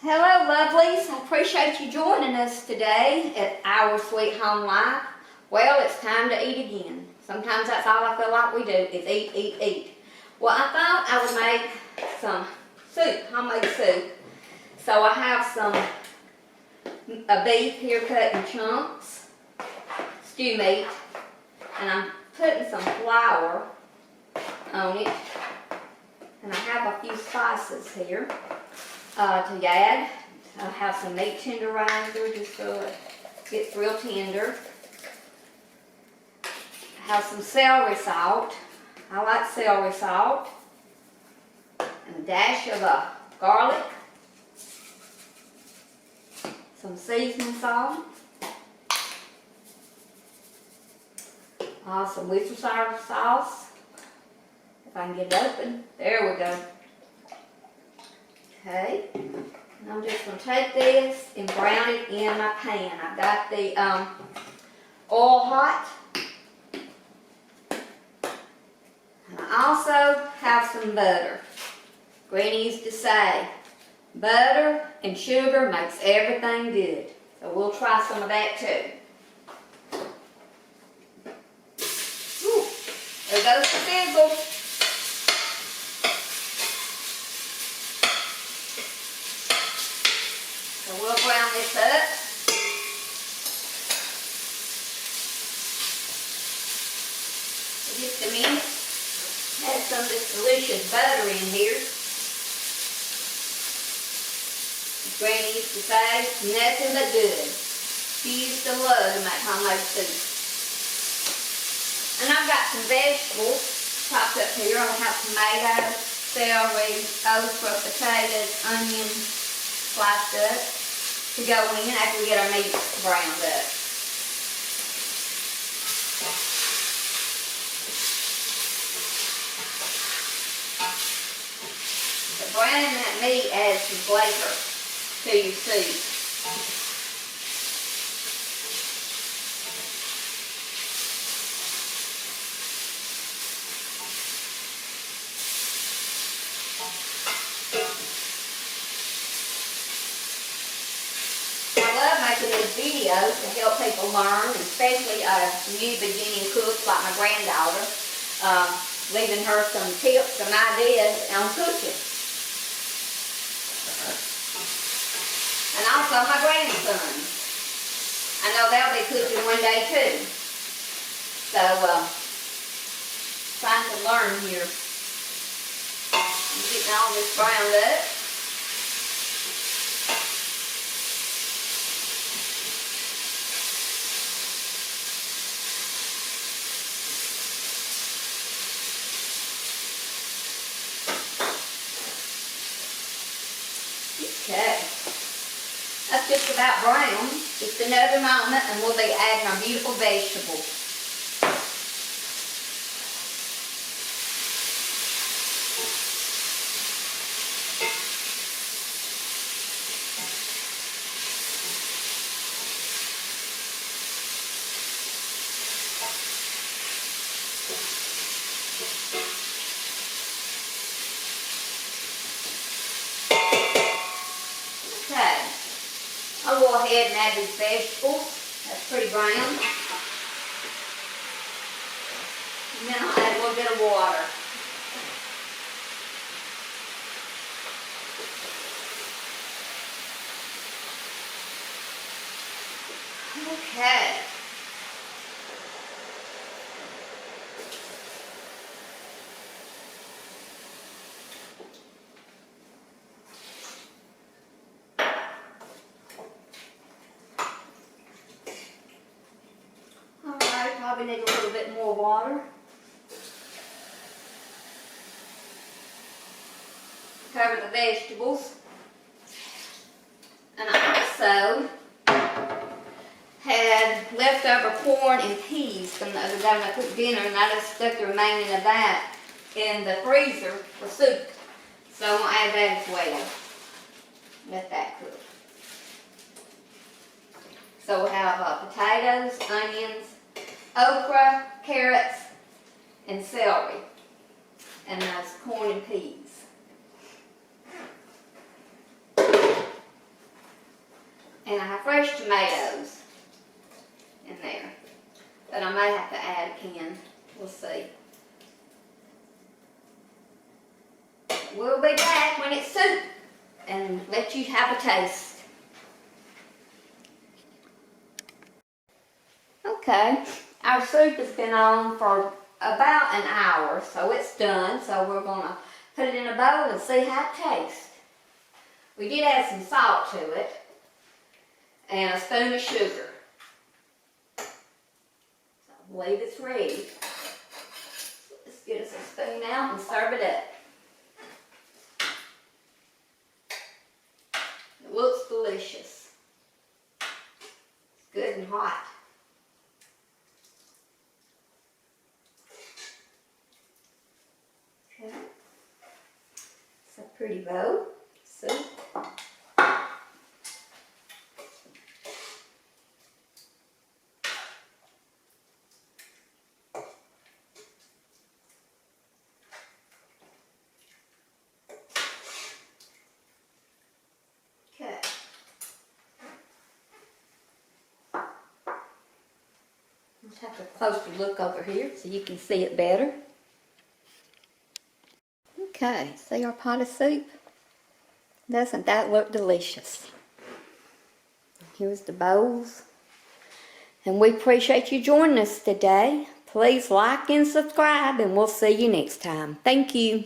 Hello, lovelies. I appreciate you joining us today at Our Sweet Home Life. Well, it's time to eat again. Sometimes that's all I feel like we do is eat, eat, eat. Well, I thought I would make some soup, homemade soup. So I have some beef here cut in chunks, stew meat, and I'm putting some flour on it. And I have a few spices here to add. I have some meat tenderizer just so it gets real tender. I have some celery salt. I like celery salt. And a dash of garlic. Some seasoning salt. Some Worcestershire sauce. If I can get it open. There we go. Okay. And I'm just going to take this and brown it in my pan. I've got the oil hot. And I also have some butter. Granny used to say, butter and sugar makes everything good. So we'll try some of that too. Ooh, there goes the sizzle. So we'll brown this up. For just a minute. Add some of this delicious butter in here. Granny used to say, nothing but good. She used to love to make homemade soup. And I've got some vegetables chopped up here. I'll have tomatoes, celery, okra, potatoes, onions sliced up to go in after we get our meat browned up. So browning that meat adds some flavor to your soup. These videos to help people learn, especially new beginning cooks like my granddaughter, leaving her some tips, some ideas on cooking. And also my grandsons. I know they'll be cooking one day too. So, trying to learn here. I'm getting all this browned up. Okay, that's just about brown. Just another moment and we'll be adding our beautiful vegetables. Okay, I'll go ahead and add these vegetables. That's pretty brown. And then I'll add a little bit of water. Okay. Probably need a little bit more water. Cover the vegetables. And I also had leftover corn and peas from the other day when I cooked dinner, and I just stuck the remaining of that in the freezer for soup. So I'm going to add that as well. Let that cook. So we'll have potatoes, onions, okra, carrots, and celery, and those corn and peas. And I have fresh tomatoes in there. But I may have to add a can. We'll see. We'll be back when it's soup and let you have a taste. Okay, our soup has been on for about an hour, so it's done. So we're gonna put it in a bowl and see how it tastes. We did add some salt to it and a spoon of sugar. So I believe it's ready. So let's get us a spoon out and serve it up. It looks delicious. It's good and hot. Okay. It's a pretty bowl. Soup. Okay. Let's have a closer look over here so you can see it better. Okay, see our pot of soup? Doesn't that look delicious? Here's the bowls. And we appreciate you joining us today. Please like and subscribe, and we'll see you next time. Thank you.